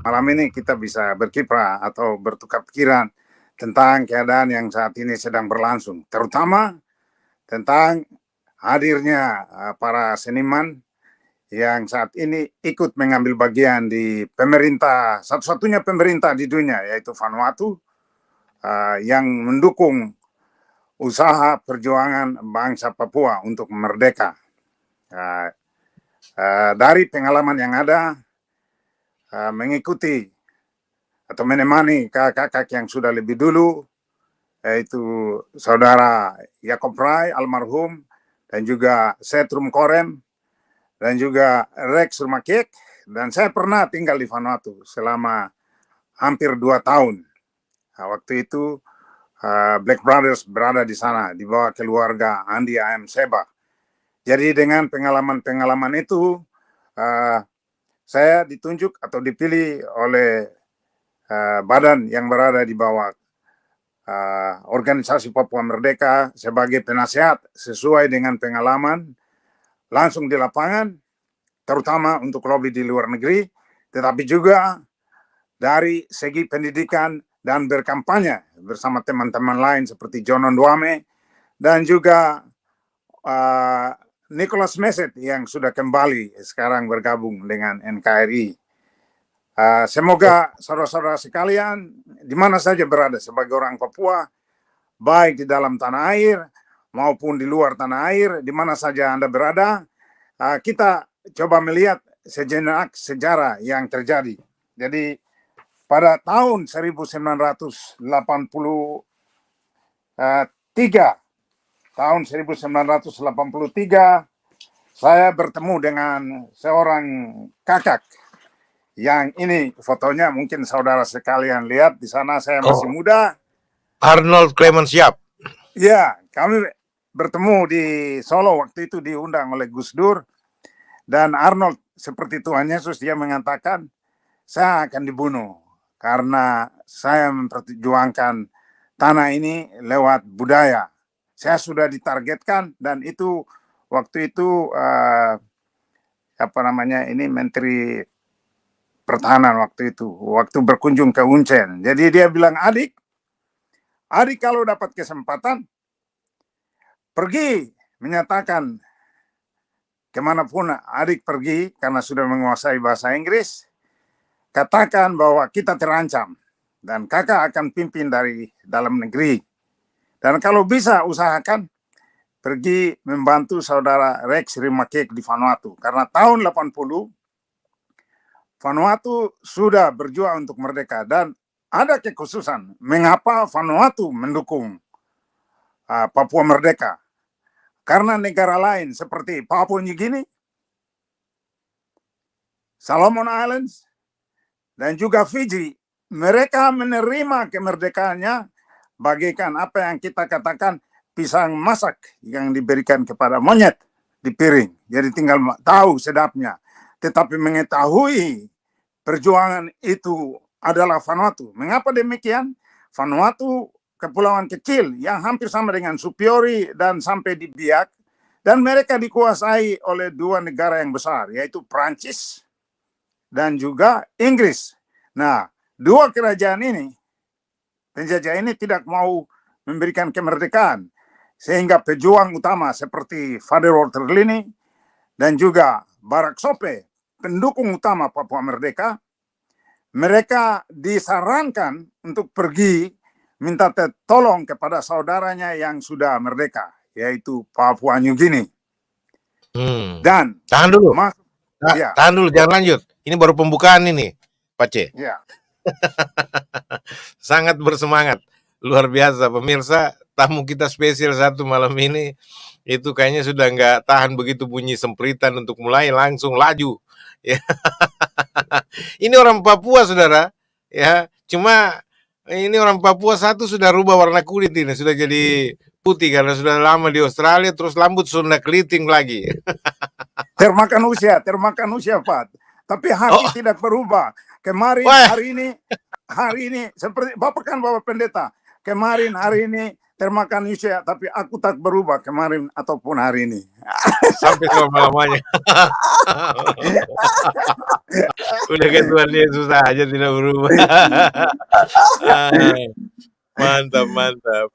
malam ini kita bisa berkiprah atau bertukar pikiran tentang keadaan yang saat ini sedang berlangsung, terutama tentang hadirnya para seniman yang saat ini ikut mengambil bagian di pemerintah, satu-satunya pemerintah di dunia, yaitu Vanuatu, yang mendukung usaha perjuangan bangsa Papua untuk merdeka. Dari pengalaman yang ada, mengikuti atau menemani kakak-kakak yang sudah lebih dulu, yaitu saudara Yakob Rai almarhum, dan juga Setrum Korem, dan juga Rex Rumakek, dan saya pernah tinggal di Vanuatu selama hampir 2 tahun. Nah, waktu itu Black Brothers berada di sana, di bawah keluarga Andi A.M. Seba. Jadi dengan pengalaman-pengalaman itu, saya ditunjuk atau dipilih oleh badan yang berada di bawah organisasi Papua Merdeka sebagai penasihat sesuai dengan pengalaman langsung di lapangan, terutama untuk lobby di luar negeri, tetapi juga dari segi pendidikan dan berkampanye bersama teman-teman lain seperti John Ondwame dan juga Nicholas Meset yang sudah kembali sekarang bergabung dengan NKRI. Semoga saudara-saudara sekalian di mana saja berada sebagai orang Papua, baik di dalam tanah air maupun di luar tanah air, di mana saja Anda berada, kita coba melihat sejenak sejarah yang terjadi. Jadi pada tahun 1983, saya bertemu dengan seorang kakak yang ini fotonya mungkin saudara sekalian lihat di sana, saya masih muda. Arnold Clement Siap. Ya, kami bertemu di Solo waktu itu diundang oleh Gus Dur, dan Arnold seperti Tuhan Yesus, dia mengatakan saya akan dibunuh karena saya memperjuangkan tanah ini lewat budaya. Saya sudah ditargetkan, dan itu waktu itu Menteri Pertahanan waktu itu, waktu berkunjung ke Uncen. Jadi dia bilang, adik kalau dapat kesempatan, pergi menyatakan kemanapun adik pergi, karena sudah menguasai bahasa Inggris, katakan bahwa kita terancam, dan kakak akan pimpin dari dalam negeri. Dan kalau bisa usahakan pergi membantu saudara Rex Rumakek di Vanuatu, karena tahun 80 Vanuatu sudah berjuang untuk merdeka, dan ada kekhususan mengapa Vanuatu mendukung Papua merdeka. Karena negara lain seperti Papua New Guinea, Solomon Islands, dan juga Fiji, mereka menerima kemerdekaannya bagaikan apa yang kita katakan pisang masak yang diberikan kepada monyet di piring. Jadi tinggal tahu sedapnya. Tetapi mengetahui perjuangan itu adalah Vanuatu. Mengapa demikian? Vanuatu kepulauan kecil yang hampir sama dengan Supiori dan sampai di Biak, dan mereka dikuasai oleh 2 negara yang besar, yaitu Prancis dan juga Inggris. Nah, 2 kerajaan ini, penjajah ini tidak mau memberikan kemerdekaan, sehingga pejuang utama seperti Father Walter Linney dan juga Barak Sope, pendukung utama Papua Merdeka, mereka disarankan untuk pergi minta tolong kepada saudaranya yang sudah merdeka, yaitu Papua New Guinea. Dan tahan dulu, tahan dulu, jangan lanjut. Ini baru pembukaan ini, Pak C. Ya. Sangat bersemangat, luar biasa pemirsa. Tamu kita spesial satu malam ini itu kayaknya sudah nggak tahan begitu bunyi sempritan untuk mulai, langsung laju. Ya. Ini orang Papua, saudara. Ya, cuma ini orang Papua satu sudah rubah warna kulit ini, sudah jadi putih karena sudah lama di Australia, terus rambut sudah keriting lagi. Termakan usia, Pak. Tapi hati tidak berubah. Kemarin, hari ini seperti Bapak kan Bapak Pendeta. Kemarin, hari ini termakan usia, tapi aku tak berubah kemarin ataupun hari ini. Sampai selama-lamanya. Udah kayak Tuhan Yesus aja tidak berubah. Ah, mantap, mantap.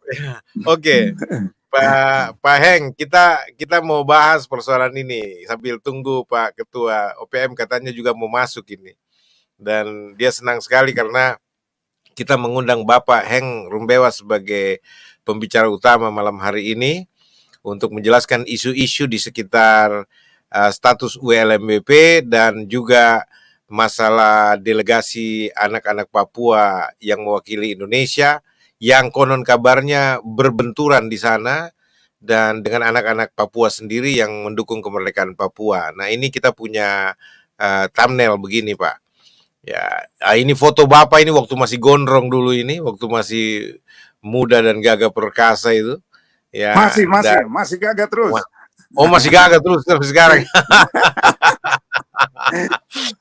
Oke, Pak Heng, kita mau bahas persoalan ini sambil tunggu Pak Ketua OPM katanya juga mau masuk ini. Dan dia senang sekali karena kita mengundang Bapak Heng Rumbewa sebagai pembicara utama malam hari ini untuk menjelaskan isu-isu di sekitar status ULMWP dan juga masalah delegasi anak-anak Papua yang mewakili Indonesia yang konon kabarnya berbenturan di sana dan dengan anak-anak Papua sendiri yang mendukung kemerdekaan Papua. Nah, ini kita punya thumbnail begini, Pak. Ya, ini foto Bapak ini waktu masih gondrong dulu ini, waktu masih muda dan gagah perkasa itu. Ya, Masih gagah terus. Masih gagah terus sampai sekarang.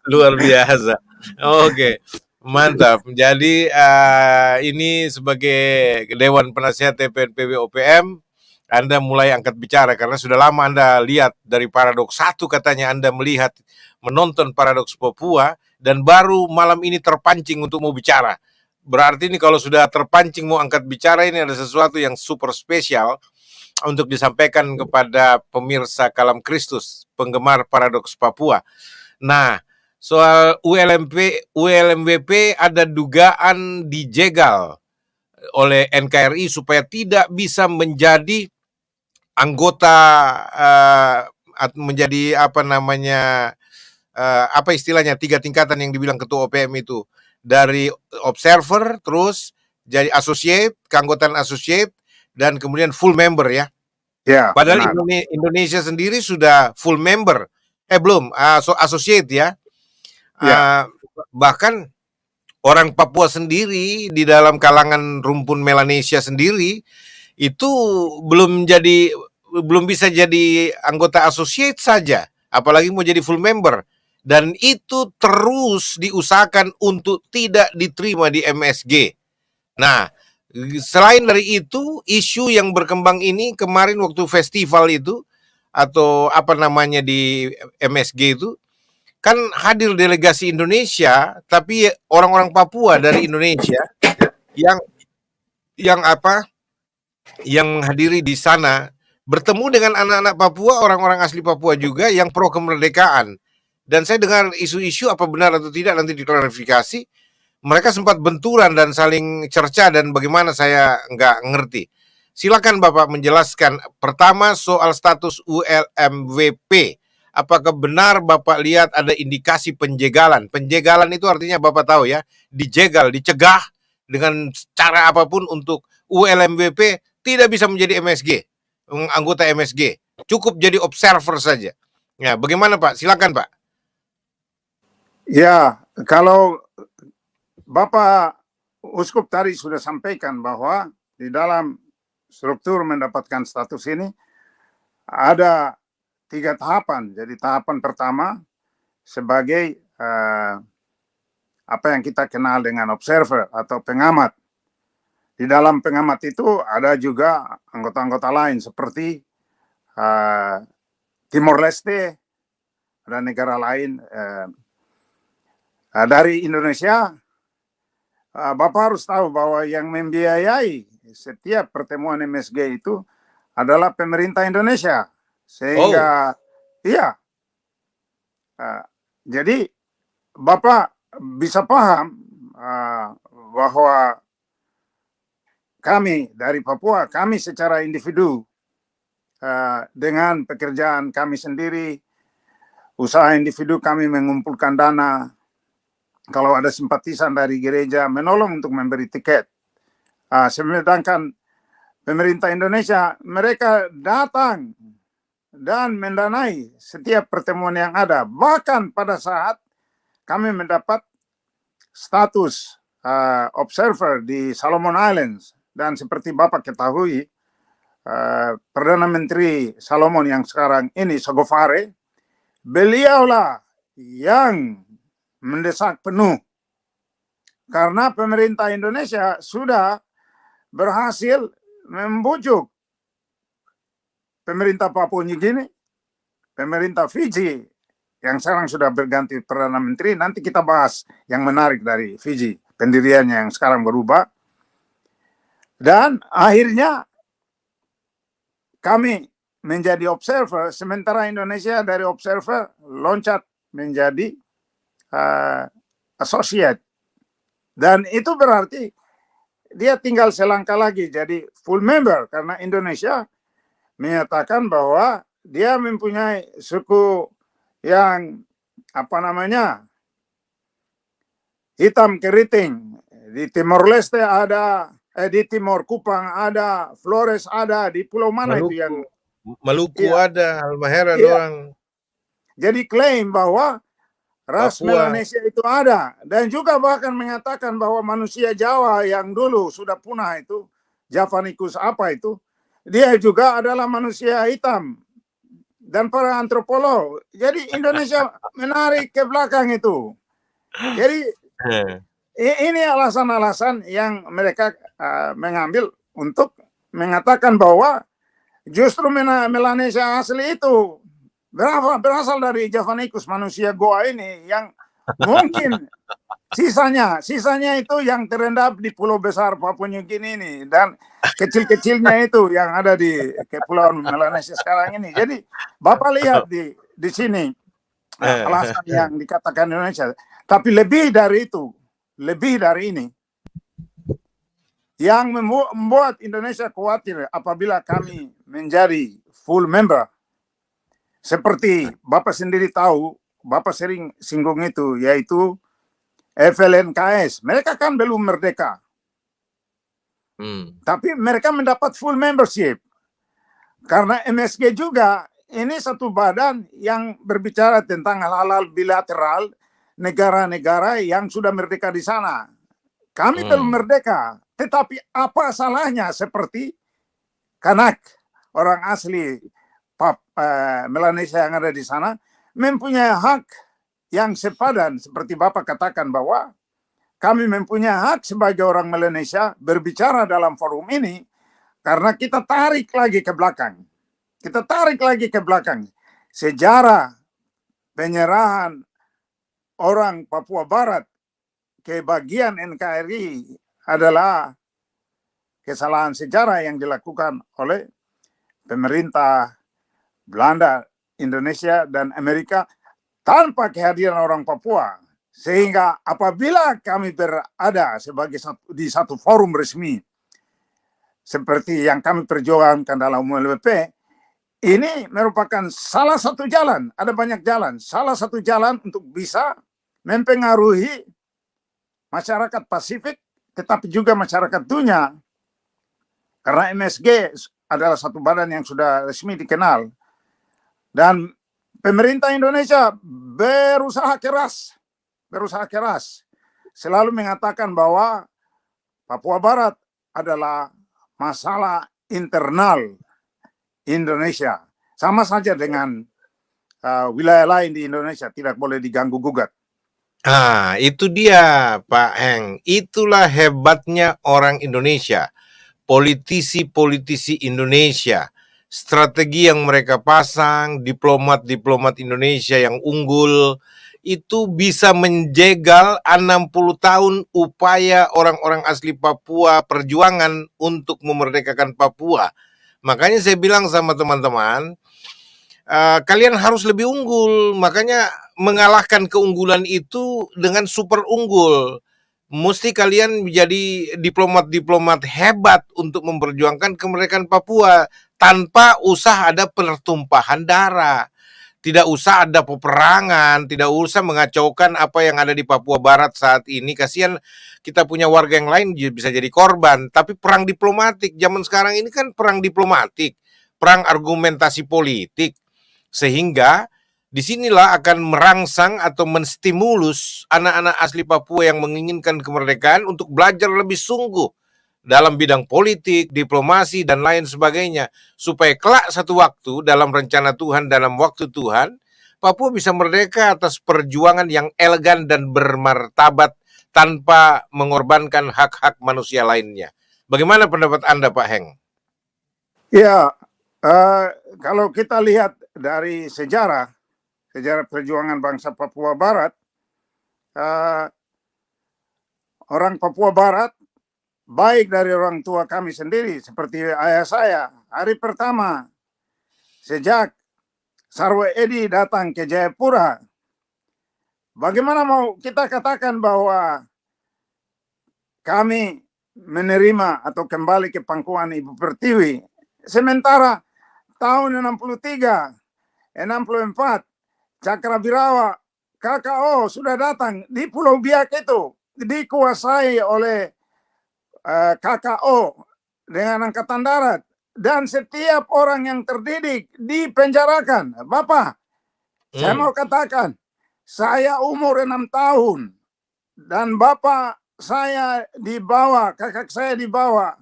Luar biasa. Oke, mantap. Jadi ini sebagai Dewan Penasihat TPNPB OPM, Anda mulai angkat bicara karena sudah lama Anda lihat dari Paradoks 1 katanya Anda menonton Paradoks Papua dan baru malam ini terpancing untuk mau bicara. Berarti ini kalau sudah terpancing mau angkat bicara ini ada sesuatu yang super spesial untuk disampaikan kepada pemirsa Kalam Kristus, penggemar Paradoks Papua. Nah, soal ULMWP ada dugaan dijegal oleh NKRI supaya tidak bisa menjadi anggota menjadi apa namanya apa istilahnya 3 tingkatan yang dibilang ketua OPM itu, dari observer terus jadi associate, keanggotaan associate dan kemudian full member ya. Ya, Padahal benar. Indonesia sendiri sudah full member. Belum, associate ya. Ya. Bahkan orang Papua sendiri di dalam kalangan rumpun Melanesia sendiri itu belum bisa jadi anggota associate saja, apalagi mau jadi full member. Dan itu terus diusahakan untuk tidak diterima di MSG. Nah, selain dari itu, isu yang berkembang ini kemarin waktu festival itu atau apa namanya di MSG itu kan hadir delegasi Indonesia, tapi orang-orang Papua dari Indonesia yang menghadiri di sana bertemu dengan anak-anak Papua, orang-orang asli Papua juga yang pro kemerdekaan. Dan saya dengar isu-isu apa benar atau tidak nanti diklarifikasi. Mereka sempat benturan dan saling cerca dan bagaimana saya nggak ngerti. Silakan Bapak menjelaskan pertama soal status ULMWP. Apakah benar Bapak lihat ada indikasi penjegalan? Penjegalan itu artinya Bapak tahu ya, dijegal, dicegah dengan cara apapun untuk ULMWP tidak bisa menjadi MSG, anggota MSG. Cukup jadi observer saja. Ya, bagaimana Pak? Silakan Pak. Ya, kalau Bapak Uskup tadi sudah sampaikan bahwa di dalam struktur mendapatkan status ini ada 3 tahapan. Jadi tahapan pertama sebagai apa yang kita kenal dengan observer atau pengamat. Di dalam pengamat itu ada juga anggota-anggota lain seperti Timor Leste dan negara lain. Dari Indonesia, Bapak harus tahu bahwa yang membiayai setiap pertemuan MSG itu adalah pemerintah Indonesia. Sehingga, iya. Jadi, Bapak bisa paham bahwa kami dari Papua, kami secara individu dengan pekerjaan kami sendiri, usaha individu kami mengumpulkan dana. Kalau ada simpatisan dari gereja menolong untuk memberi tiket. Sedangkan pemerintah Indonesia, mereka datang dan mendanai setiap pertemuan yang ada. Bahkan pada saat kami mendapat status observer di Solomon Islands. Dan seperti Bapak ketahui, Perdana Menteri Solomon yang sekarang ini, Sogofare, beliaulah yang mendesak penuh karena pemerintah Indonesia sudah berhasil membujuk pemerintah Papua New Guinea, pemerintah Fiji, yang sekarang sudah berganti Perdana Menteri. Nanti kita bahas yang menarik dari Fiji, pendiriannya yang sekarang berubah. Dan akhirnya kami menjadi observer, sementara Indonesia dari observer loncat menjadi associate. Dan itu berarti dia tinggal selangkah lagi jadi full member, karena Indonesia menyatakan bahwa dia mempunyai suku yang hitam keriting. Di Timor Leste ada, di Timor Kupang ada, Flores ada, di pulau mana itu yang Maluku iya, ada, Halmahera iya. doang. Jadi klaim bahwa ras Papua. Melanesia itu ada, dan juga bahkan mengatakan bahwa manusia Jawa yang dulu sudah punah itu, Javanicus apa itu, dia juga adalah manusia hitam. Dan para antropolog. Jadi Indonesia menarik ke belakang itu. Jadi ini alasan-alasan yang mereka mengambil untuk mengatakan bahwa justru Melanesia asli itu berasal dari Javanicus, manusia Goa ini, yang mungkin sisanya itu yang terendap di pulau besar Papua New Guinea ini, dan kecil-kecilnya itu yang ada di kepulauan Melanesia sekarang ini. Jadi Bapak lihat di sini alasan yang dikatakan Indonesia, tapi lebih dari itu, lebih dari ini, yang membuat Indonesia khawatir apabila kami menjadi full member. Seperti Bapak sendiri tahu, Bapak sering singgung itu, yaitu FLNKS. Mereka kan belum merdeka. Tapi mereka mendapat full membership. Karena MSG juga, ini satu badan yang berbicara tentang hal-hal bilateral negara-negara yang sudah merdeka di sana. Kami belum merdeka. Tetapi apa salahnya seperti Kanak, orang asli Melanesia yang ada di sana, mempunyai hak yang sepadan, seperti Bapak katakan bahwa kami mempunyai hak sebagai orang Melanesia berbicara dalam forum ini, karena kita tarik lagi ke belakang. Kita tarik lagi ke belakang. Sejarah penyerahan orang Papua Barat ke bagian NKRI adalah kesalahan sejarah yang dilakukan oleh pemerintah Belanda, Indonesia, dan Amerika tanpa kehadiran orang Papua. Sehingga apabila kami berada sebagai di satu forum resmi seperti yang kami perjuangkan dalam UMLP, ini merupakan salah satu jalan, ada banyak jalan, salah satu jalan untuk bisa mempengaruhi masyarakat Pasifik, tetapi juga masyarakat dunia. Karena MSG adalah satu badan yang sudah resmi dikenal. Dan pemerintah Indonesia berusaha keras, selalu mengatakan bahwa Papua Barat adalah masalah internal Indonesia. Sama saja dengan wilayah lain di Indonesia, tidak boleh diganggu-gugat. Itu dia Pak Heng. Itulah hebatnya orang Indonesia. Politisi-politisi Indonesia. Strategi yang mereka pasang, diplomat-diplomat Indonesia yang unggul, itu bisa menjegal 60 tahun upaya orang-orang asli Papua perjuangan untuk memerdekakan Papua. Makanya saya bilang sama teman-teman, kalian harus lebih unggul. Makanya mengalahkan keunggulan itu dengan super unggul. Mesti kalian menjadi diplomat-diplomat hebat untuk memperjuangkan kemerdekaan Papua tanpa usah ada pertumpahan darah. Tidak usah ada peperangan, tidak usah mengacaukan apa yang ada di Papua Barat saat ini. Kasihan kita punya warga yang lain bisa jadi korban. Tapi perang diplomatik, zaman sekarang ini kan perang diplomatik, perang argumentasi politik. Sehingga disinilah akan merangsang atau menstimulus anak-anak asli Papua yang menginginkan kemerdekaan untuk belajar lebih sungguh dalam bidang politik, diplomasi, dan lain sebagainya. Supaya kelak satu waktu dalam rencana Tuhan, dalam waktu Tuhan, Papua bisa merdeka atas perjuangan yang elegan dan bermartabat tanpa mengorbankan hak-hak manusia lainnya. Bagaimana pendapat Anda, Pak Heng? Ya, kalau kita lihat dari sejarah perjuangan bangsa Papua Barat, eh, orang Papua Barat, baik dari orang tua kami sendiri, seperti ayah saya, hari pertama sejak Sarwo Edi datang ke Jayapura, bagaimana mau kita katakan bahwa kami menerima atau kembali ke pangkuan Ibu Pertiwi, sementara tahun 63, 64, Cakrabirawa, KKO sudah datang di Pulau Biak itu, dikuasai oleh KKO dengan Angkatan Darat. Dan setiap orang yang terdidik dipenjarakan. Bapak, saya mau katakan, saya umur 6 tahun. Dan bapak saya dibawa, kakak saya dibawa.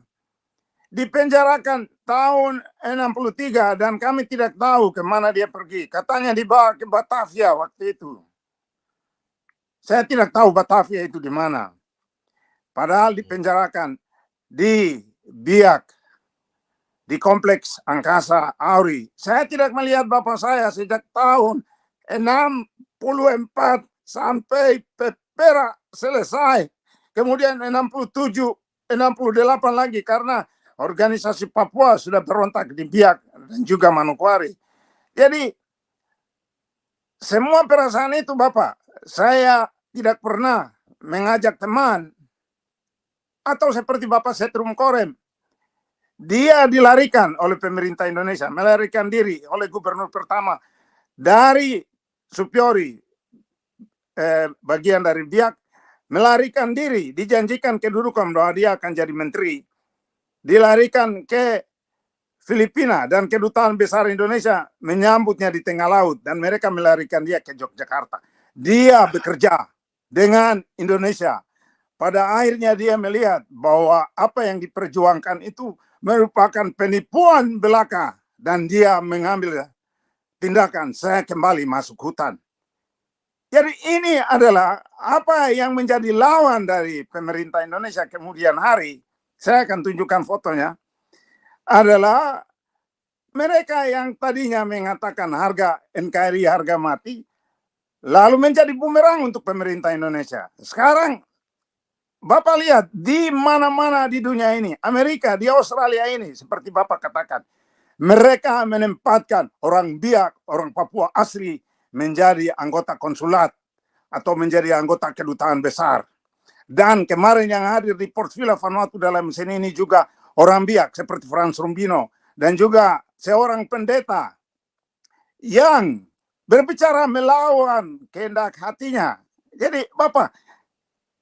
Dipenjarakan tahun 63 dan kami tidak tahu kemana dia pergi. Katanya dibawa ke Batavia waktu itu. Saya tidak tahu Batavia itu di mana. Padahal dipenjarakan di Biak, di kompleks Angkasa Auri. Saya tidak melihat bapak saya sejak tahun 64 sampai Pepera selesai. Kemudian 67, 68 lagi karena organisasi Papua sudah berontak di Biak dan juga Manokwari. Jadi semua perasaan itu Bapak, saya tidak pernah mengajak teman atau seperti Bapak Setrum Korem. Dia dilarikan oleh pemerintah Indonesia, melarikan diri oleh gubernur pertama dari Supiori, bagian dari Biak, melarikan diri, dijanjikan kedudukan bahwa dia akan jadi menteri, dilarikan ke Filipina dan kedutaan besar Indonesia menyambutnya di tengah laut dan mereka melarikan dia ke Yogyakarta. Dia bekerja dengan Indonesia. Pada akhirnya dia melihat bahwa apa yang diperjuangkan itu merupakan penipuan belaka dan dia mengambil tindakan, saya kembali masuk hutan. Jadi ini adalah apa yang menjadi lawan dari pemerintah Indonesia kemudian hari, saya akan tunjukkan fotonya, adalah mereka yang tadinya mengatakan harga NKRI harga mati, lalu menjadi bumerang untuk pemerintah Indonesia. Sekarang Bapak lihat di mana-mana di dunia ini, Amerika, di Australia ini, seperti Bapak katakan, mereka menempatkan orang Biak, orang Papua asli menjadi anggota konsulat atau menjadi anggota kedutaan besar. Dan kemarin yang hadir di Port Vila Vanuatu dalam seni ini juga orang Biak seperti Frans Rumbino dan juga seorang pendeta yang berbicara melawan kehendak hatinya. Jadi Bapak,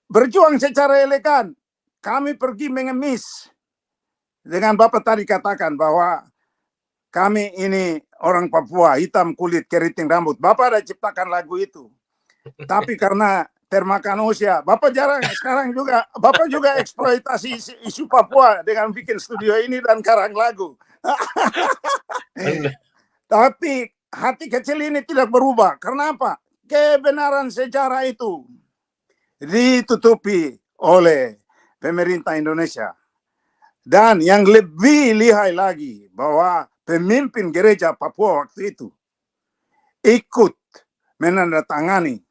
berjuang secara elegan, kami pergi mengemis. Dengan Bapak tadi katakan bahwa kami ini orang Papua, hitam kulit, keriting rambut. Bapak ada ciptakan lagu itu. Tapi karena termakan usia, Bapak jarang sekarang juga, Bapak juga eksploitasi isu Papua dengan bikin studio ini dan karang lagu. Tapi hati kecil ini tidak berubah. Karena apa? Kebenaran sejarah itu ditutupi oleh pemerintah Indonesia. Dan yang lebih lihai lagi bahwa pemimpin gereja Papua waktu itu ikut menandatangani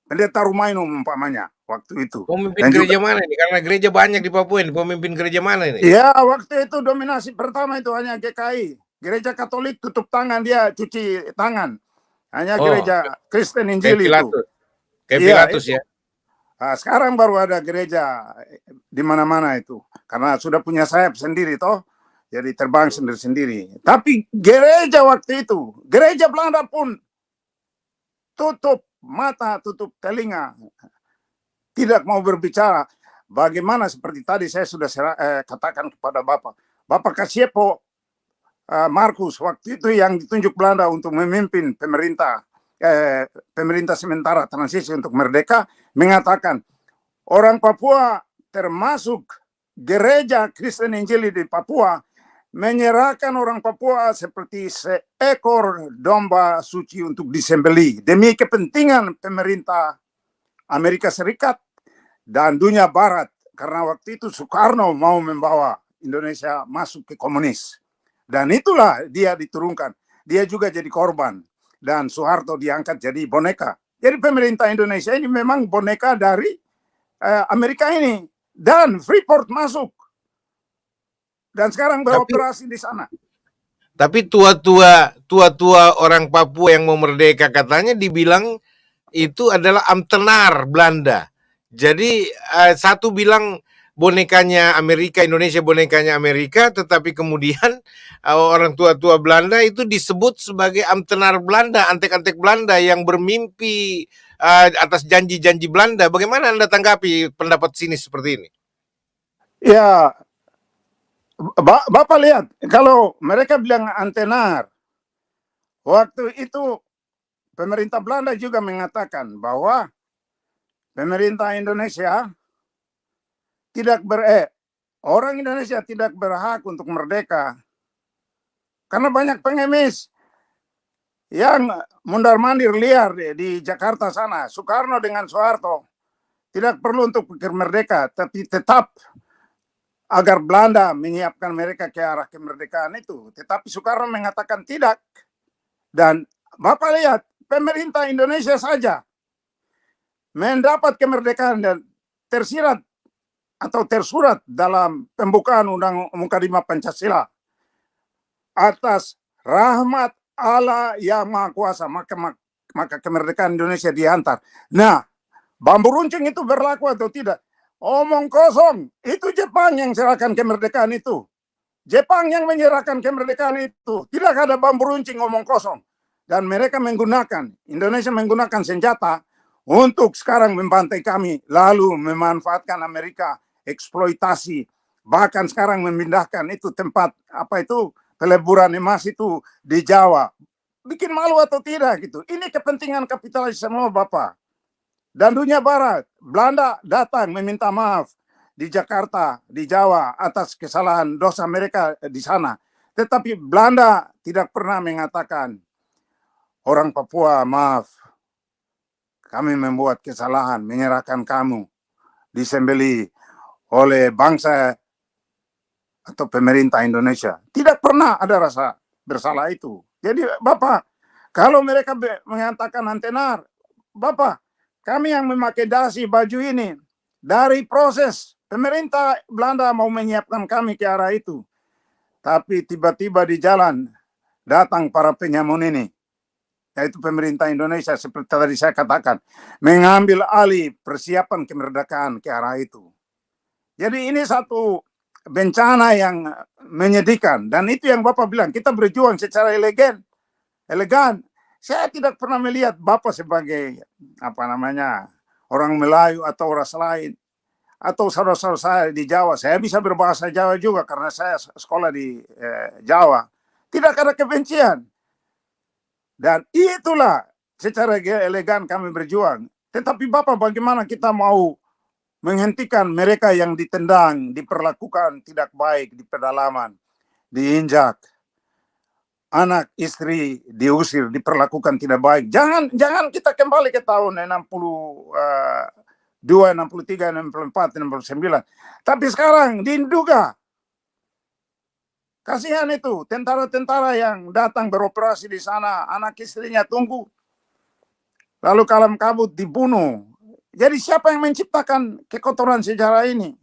pendeta Rumaino umpamanya waktu itu. Pemimpin gereja mana ini? Karena gereja banyak di Papua ini. Pemimpin gereja mana ini? Ya, waktu itu dominasi pertama itu hanya GKI. Gereja Katolik tutup tangan, dia cuci tangan. Hanya gereja Kristen Injil itu. Kayak Pilatus ya. Nah, sekarang baru ada gereja di mana-mana itu. Karena sudah punya sayap sendiri toh. Jadi terbang sendiri-sendiri. Tapi gereja waktu itu, gereja Belanda pun tutup mata, tutup telinga. Tidak mau berbicara. Bagaimana seperti tadi saya sudah katakan kepada Bapak. Bapak Kasiepo Markus waktu itu yang ditunjuk Belanda untuk memimpin pemerintah sementara transisi untuk merdeka, mengatakan orang Papua termasuk gereja Kristen Injili di Papua menyerahkan orang Papua seperti seekor domba suci untuk disembelih demi kepentingan pemerintah Amerika Serikat dan dunia Barat, karena waktu itu Soekarno mau membawa Indonesia masuk ke komunis. Dan itulah dia diturunkan. Dia juga jadi korban. Dan Soeharto diangkat jadi boneka. Jadi pemerintah Indonesia ini memang boneka dari Amerika ini. Dan Freeport masuk. Dan sekarang beroperasi di sana. Tapi tua-tua orang Papua yang mau merdeka katanya dibilang itu adalah Amtenar Belanda. Jadi satu bilang bonekanya Amerika, Indonesia bonekanya Amerika, tetapi kemudian orang tua-tua Belanda itu disebut sebagai Amtenar Belanda, antek-antek Belanda yang bermimpi atas janji-janji Belanda. Bagaimana Anda tanggapi pendapat sinis seperti ini? Ya, Bapak lihat, kalau mereka bilang Amtenar, waktu itu pemerintah Belanda juga mengatakan bahwa pemerintah Indonesia orang Indonesia tidak berhak untuk merdeka karena banyak pengemis yang mondar-mandir liar di Jakarta sana. Soekarno dengan Soeharto tidak perlu untuk pikir merdeka, tapi tetap agar Belanda menyiapkan mereka ke arah kemerdekaan itu. Tetapi Soekarno mengatakan tidak. Dan Bapak lihat, pemerintah Indonesia saja mendapat kemerdekaan dan tersirat atau tersurat dalam pembukaan Undang Mukadimah Pancasila atas rahmat Allah yang Maha Kuasa, maka kemerdekaan Indonesia diantar. Nah, bambu runcing itu berlaku atau tidak? Omong kosong. Itu Jepang yang serahkan kemerdekaan itu. Jepang yang menyerahkan kemerdekaan itu. Tidak ada bambu runcing, omong kosong. Dan mereka Indonesia menggunakan senjata untuk sekarang membantai kami. Lalu memanfaatkan Amerika, eksploitasi. Bahkan sekarang memindahkan itu tempat, peleburan emas itu di Jawa. Bikin malu atau tidak gitu. Ini kepentingan kapitalis semua, Bapak. Dan dunia barat, Belanda datang meminta maaf di Jakarta, di Jawa atas kesalahan dosa mereka di sana. Tetapi Belanda tidak pernah mengatakan, orang Papua maaf, kami membuat kesalahan, menyerahkan kamu, disembeli oleh bangsa atau pemerintah Indonesia. Tidak pernah ada rasa bersalah itu. Jadi Bapak, kalau mereka mengatakan Amtenar, Bapak, kami yang memakai dasi baju ini dari proses pemerintah Belanda mau menyiapkan kami ke arah itu. Tapi tiba-tiba di jalan datang para penyamun ini, yaitu pemerintah Indonesia seperti tadi saya katakan, mengambil alih persiapan kemerdekaan ke arah itu. Jadi ini satu bencana yang menyedihkan. Dan itu yang Bapak bilang, kita berjuang secara elegan. Saya tidak pernah melihat Bapak sebagai orang Melayu atau ras lain atau saudara-saudara saya di Jawa. Saya bisa berbahasa Jawa juga karena saya sekolah di Jawa. Tidak ada kebencian. Dan itulah secara elegan kami berjuang. Tetapi Bapak, bagaimana kita mau menghentikan mereka yang ditendang, diperlakukan tidak baik di pedalaman, diinjak, anak istri diusir, diperlakukan tidak baik. Jangan kita kembali ke tahun 62, 63, 64, 69. Tapi sekarang diduga. Kasihan itu tentara-tentara yang datang beroperasi di sana, anak istrinya tunggu. Lalu kalam kabut dibunuh. Jadi siapa yang menciptakan kekotoran sejarah ini?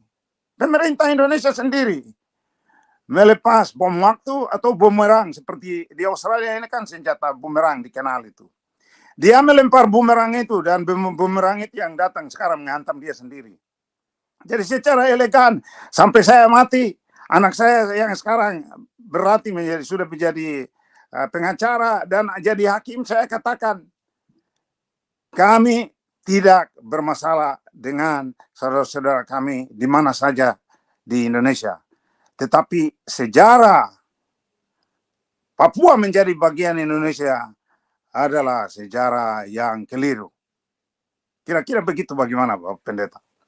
Pemerintah Indonesia sendiri. Melepas bom waktu atau bumerang seperti di Australia ini kan senjata bumerang dikenal itu. Dia melempar bumerang itu dan bumerang itu yang datang sekarang menghantam dia sendiri. Jadi secara elegan sampai saya mati, anak saya yang sekarang berlatih sudah menjadi pengacara dan jadi hakim, saya katakan kami tidak bermasalah dengan saudara-saudara kami di mana saja di Indonesia. Tetapi sejarah Papua menjadi bagian Indonesia adalah sejarah yang keliru. Kira-kira begitu, bagaimana Bapak Pendeta?